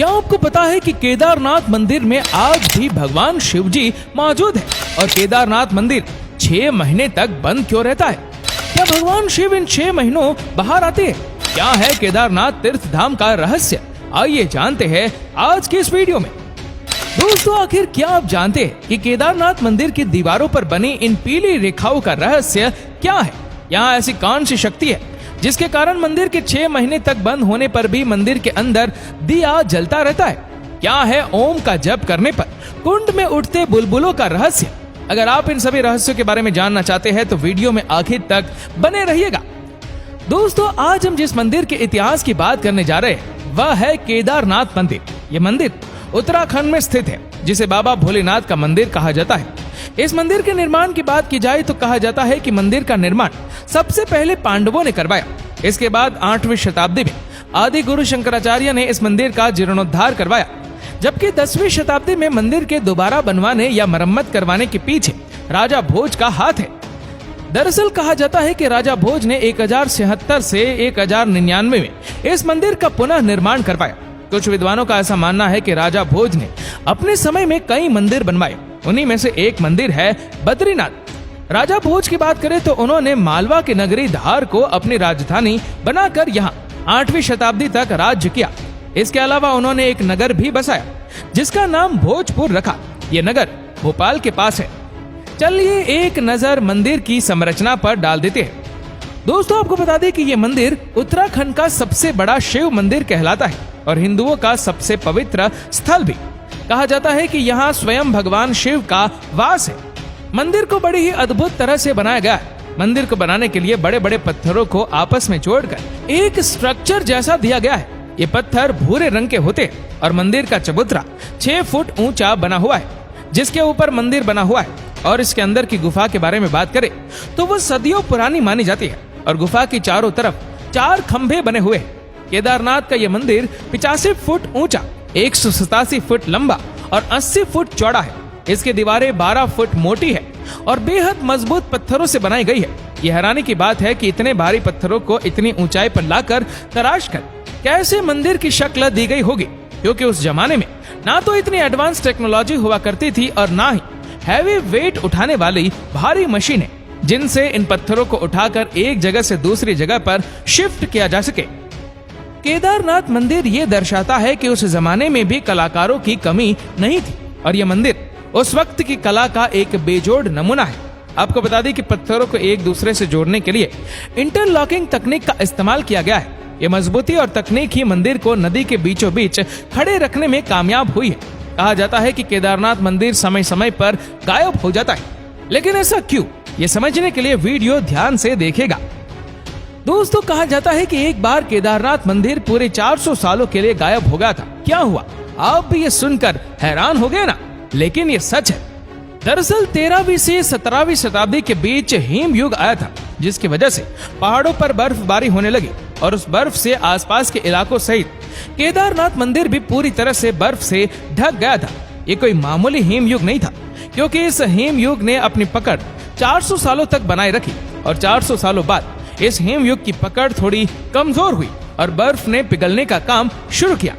क्या आपको पता है कि केदारनाथ मंदिर में आज भी भगवान शिव जी मौजूद है और केदारनाथ मंदिर 6 महीने तक बंद क्यों रहता है? क्या भगवान शिव इन 6 महीनों बाहर आते हैं? क्या है केदारनाथ तीर्थ धाम का रहस्य? आइए जानते हैं आज के इस वीडियो में। दोस्तों, आखिर क्या आप जानते हैं कि केदारनाथ मंदिर की दीवारों पर बनी इन पीली रेखाओं का रहस्य क्या है? यहाँ ऐसी कौन सी शक्ति है जिसके कारण मंदिर के 6 महीने तक बंद होने पर भी मंदिर के अंदर दिया जलता रहता है? क्या है ओम का जप करने पर कुंड में उठते बुलबुलों का रहस्य? अगर आप इन सभी रहस्यों के बारे में जानना चाहते हैं तो वीडियो में आखिर तक बने रहिएगा। दोस्तों, आज हम जिस मंदिर के इतिहास की बात करने जा रहे हैं वह है केदारनाथ मंदिर। ये मंदिर उत्तराखंड में स्थित है, जिसे बाबा भोलेनाथ का मंदिर कहा जाता है। इस मंदिर के निर्माण की बात की जाए तो कहा जाता है कि मंदिर का निर्माण सबसे पहले पांडवों ने करवाया। इसके बाद 8वीं शताब्दी में आदि गुरु शंकराचार्य ने इस मंदिर का जीर्णोद्धार करवाया, जबकि 10वीं शताब्दी में मंदिर के दोबारा बनवाने या मरम्मत करवाने के पीछे राजा भोज का हाथ है। दरअसल कहा जाता है कि राजा भोज ने 1076 से 1099 में इस मंदिर का पुनः निर्माण करवाया। कुछ विद्वानों का ऐसा मानना है कि राजा भोज ने अपने समय में कई मंदिर बनवाए। उन्हीं में से एक मंदिर है बद्रीनाथ। राजा भोज की बात करें तो उन्होंने मालवा की नगरी धार को अपनी राजधानी बनाकर यहाँ 8वीं शताब्दी तक राज्य किया। इसके अलावा उन्होंने एक नगर भी बसाया जिसका नाम भोजपुर रखा। ये नगर भोपाल के पास है। चलिए एक नजर मंदिर की संरचना पर डाल देते हैं। दोस्तों, आपको बता दें कि ये मंदिर उत्तराखंड का सबसे बड़ा शिव मंदिर कहलाता है और हिंदुओं का सबसे पवित्र स्थल भी। कहा जाता है कि यहाँ स्वयं भगवान शिव का वास है। मंदिर को बड़ी ही अद्भुत तरह से बनाया गया है। मंदिर को बनाने के लिए बड़े बड़े पत्थरों को आपस में जोड़कर एक स्ट्रक्चर जैसा दिया गया है। ये पत्थर भूरे रंग के होते हैं और मंदिर का चबूतरा 6 फुट ऊंचा बना हुआ है, जिसके ऊपर मंदिर बना हुआ है। और इसके अंदर की गुफा के बारे में बात करें तो वो सदियों पुरानी मानी जाती है और गुफा की चारों तरफ 4 खंभे बने हुए हैं। केदारनाथ का यह मंदिर 85 फुट ऊंचा, 187 फुट लंबा और 80 फुट चौड़ा है। इसकी दीवारें 12 फुट मोटी है और बेहद मजबूत पत्थरों से बनाई गई है। यह हैरानी की बात है कि इतने भारी पत्थरों को इतनी ऊंचाई पर लाकर तराश कर कैसे मंदिर की शक्ल दी गई होगी, क्योंकि उस जमाने में ना तो इतनी एडवांस टेक्नोलॉजी हुआ करती थी और ना ही हैवी वेट उठाने वाली भारी मशीनें जिनसे इन पत्थरों को उठाकर एक जगह से दूसरी जगह पर शिफ्ट किया जा सके। केदारनाथ मंदिर ये दर्शाता है कि उस जमाने में भी कलाकारों की कमी नहीं थी और यह मंदिर उस वक्त की कला का एक बेजोड़ नमूना है। आपको बता दें कि पत्थरों को एक दूसरे से जोड़ने के लिए इंटरलॉकिंग तकनीक का इस्तेमाल किया गया है। ये मजबूती और तकनीक ही मंदिर को नदी के बीचों बीच खड़े रखने में कामयाब हुई है। कहा जाता है कि केदारनाथ मंदिर समय समय पर गायब हो जाता है, लेकिन ऐसा क्यों, ये समझने के लिए वीडियो ध्यान से देखेगा। दोस्तों, कहा जाता है कि एक बार केदारनाथ मंदिर पूरे 400 सालों के लिए गायब हो गया था। क्या हुआ, आप भी ये सुनकर हैरान हो गए ना? लेकिन ये सच है। दरअसल 13वीं से 17वीं शताब्दी के बीच हिम युग आया था, जिसकी वजह से पहाड़ों पर बर्फबारी होने लगी और उस बर्फ से आसपास के इलाकों सहित केदारनाथ मंदिर भी पूरी तरह से बर्फ से ढक गया था। ये कोई मामूली हिम युग नहीं था, क्योंकि इस हिम युग ने अपनी पकड़ 400 सालों तक बनाए रखी और 400 सालों बाद इस हिम युग की पकड़ थोड़ी कमजोर हुई और बर्फ ने पिघलने का काम शुरू किया।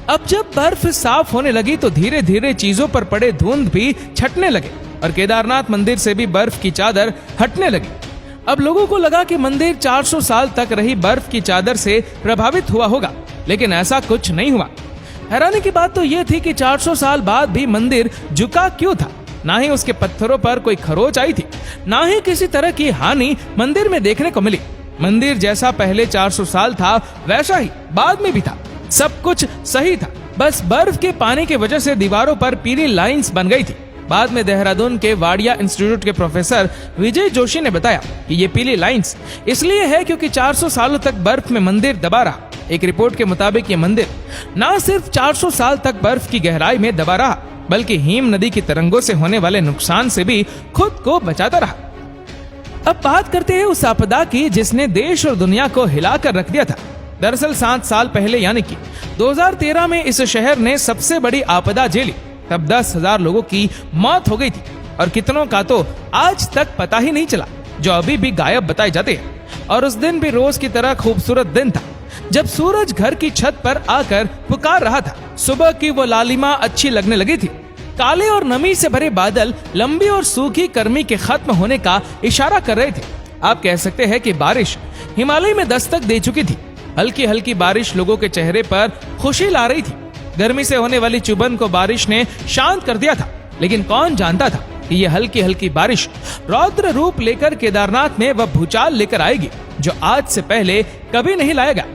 अब जब बर्फ साफ होने लगी तो धीरे धीरे चीजों पर पड़े धुंध भी छटने लगे और केदारनाथ मंदिर से भी बर्फ की चादर हटने लगी। अब लोगों को लगा कि मंदिर 400 साल तक रही बर्फ की चादर से प्रभावित हुआ होगा, लेकिन ऐसा कुछ नहीं हुआ। हैरानी की बात तो यह थी कि 400 साल बाद भी मंदिर झुका क्यों था। ना ही उसके पत्थरों पर कोई खरोच आई थी, ना ही किसी तरह की हानि मंदिर में देखने को मिली। मंदिर जैसा पहले 400 साल था वैसा ही बाद में भी था। सब कुछ सही था, बस बर्फ के पानी की वजह से दीवारों पर पीली लाइंस बन गई थी। बाद में देहरादून के वाडिया इंस्टीट्यूट के प्रोफेसर विजय जोशी ने बताया कि ये पीली लाइंस इसलिए है क्योंकि 400 सालों तक बर्फ में मंदिर दबा रहा। एक रिपोर्ट के मुताबिक ये मंदिर न सिर्फ 400 साल तक बर्फ की गहराई में दबा रहा, बल्कि हिम नदी की तरंगों से होने वाले नुकसान से भी खुद को बचाता रहा। अब बात करते हैं उस आपदा की जिसने देश और दुनिया को हिलाकर रख दिया था। दरअसल 7 साल पहले यानी कि 2013 में इस शहर ने सबसे बड़ी आपदा झेली। तब 10,000 लोगों की मौत हो गई थी और कितनों का तो आज तक पता ही नहीं चला, जो अभी भी गायब बताए जाते हैं। और उस दिन भी रोज की तरह खूबसूरत दिन था जब सूरज घर की छत पर आकर पुकार रहा था। सुबह की वो लालिमा अच्छी लगने लगी थी। काले और नमी से भरे बादल लंबी और सूखी गर्मी के खत्म होने का इशारा कर रहे थे। आप कह सकते हैं कि बारिश हिमालय में दस्तक दे चुकी थी। हल्की हल्की बारिश लोगों के चेहरे पर खुशी ला रही थी। गर्मी से होने वाली चुभन को बारिश ने शांत कर दिया था। लेकिन कौन जानता था कि ये हल्की हल्की बारिश रौद्र रूप लेकर केदारनाथ में वह भूचाल लेकर आएगी जो आज से पहले कभी नहीं लाया गया।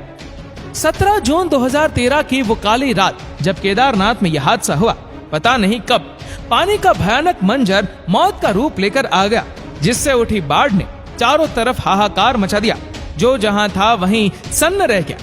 17 जून 2013 की वो काली रात जब केदारनाथ में यह हादसा हुआ, पता नहीं कब पानी का भयानक मंजर मौत का रूप लेकर आ गया, जिससे उठी बाढ़ ने चारों तरफ हाहाकार मचा दिया। जो जहां था वहीं सन्न रह गया।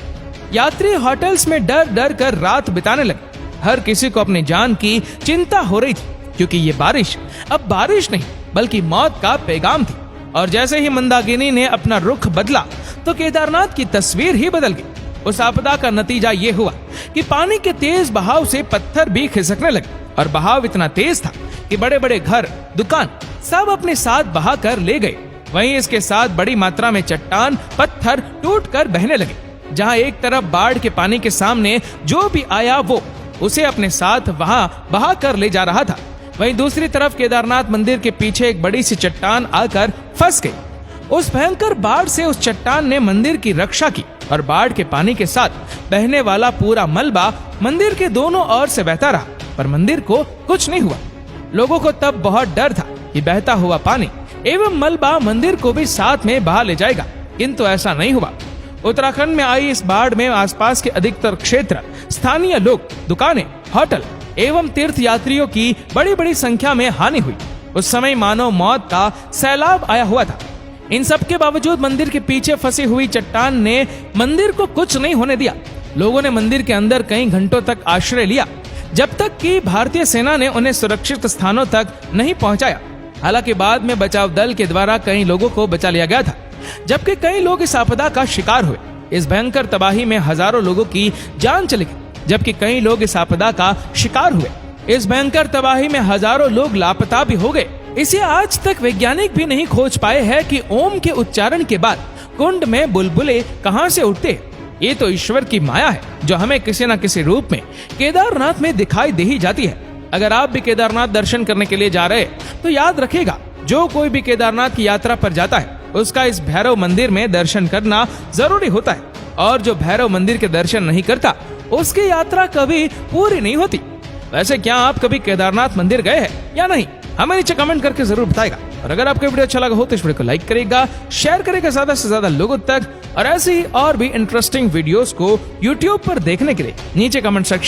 यात्री होटल्स में डर डर कर रात बिताने लगे। हर किसी को अपनी जान की चिंता हो रही थी, क्योंकि ये बारिश अब बारिश नहीं बल्कि मौत का पैगाम थी। और जैसे ही मंदाकिनी ने अपना रुख बदला तो केदारनाथ की तस्वीर ही बदल गई। उस आपदा का नतीजा ये हुआ कि पानी के तेज बहाव से पत्थर भी खिसकने लगे और बहाव इतना तेज था कि बड़े बड़े घर, दुकान सब अपने साथ बहा कर ले गए। वहीं इसके साथ बड़ी मात्रा में चट्टान, पत्थर टूटकर बहने लगे। जहां एक तरफ बाढ़ के पानी के सामने जो भी आया वो उसे अपने साथ वहां बहा कर ले जा रहा था, वहीं दूसरी तरफ केदारनाथ मंदिर के पीछे एक बड़ी सी चट्टान आकर फंस गई। उस भयंकर बाढ़ से उस चट्टान ने मंदिर की रक्षा की और बाढ़ के पानी के साथ बहने वाला पूरा मलबा मंदिर के दोनों ओर से बहता रहा, पर मंदिर को कुछ नहीं हुआ। लोगों को तब बहुत डर था कि बहता हुआ पानी एवं मलबा मंदिर को भी साथ में बहा ले जाएगा, किंतु ऐसा नहीं हुआ। उत्तराखंड में आई इस बाढ़ में आसपास के अधिकतर क्षेत्र, स्थानीय लोग, दुकानें, होटल एवं तीर्थ यात्रियों की बड़ी बड़ी संख्या में हानि हुई। उस समय मानो मौत का सैलाब आया हुआ था। इन सब के बावजूद मंदिर के पीछे फंसी हुई चट्टान ने मंदिर को कुछ नहीं होने दिया। लोगों ने मंदिर के अंदर कई घंटों तक आश्रय लिया, जब तक कि भारतीय सेना ने उन्हें सुरक्षित स्थानों तक नहीं पहुंचाया। हालांकि बाद में बचाव दल के द्वारा कई लोगों को बचा लिया गया था, जबकि कई लोग इस आपदा का शिकार हुए। इस भयंकर तबाही में हजारों लोगों की जान चली गई, जबकि कई लोग इस आपदा का शिकार हुए। इस भयंकर तबाही में हजारों लोग लापता भी हो गए। इसे आज तक वैज्ञानिक भी नहीं खोज पाए हैं कि ओम के उच्चारण के बाद कुंड में बुलबुले कहां से उठते हैं। ये तो ईश्वर की माया है जो हमें किसी न किसी रूप में केदारनाथ में दिखाई दे ही जाती है। अगर आप भी केदारनाथ दर्शन करने के लिए जा रहे हैं तो याद रखिएगा, जो कोई भी केदारनाथ की यात्रा पर जाता है उसका इस भैरव मंदिर में दर्शन करना जरूरी होता है, और जो भैरव मंदिर के दर्शन नहीं करता उसकी यात्रा कभी पूरी नहीं होती। वैसे क्या आप कभी केदारनाथ मंदिर गए हैं या नहीं, हमें नीचे कमेंट करके जरूर बताएगा। और अगर आपको वीडियो अच्छा लगा हो तो इस वीडियो को लाइक करेगा, शेयर करेगा ज्यादा से ज्यादा लोगों तक। और ऐसी और भी इंटरेस्टिंग वीडियोस को यूट्यूब पर देखने के लिए नीचे कमेंट सेक्शन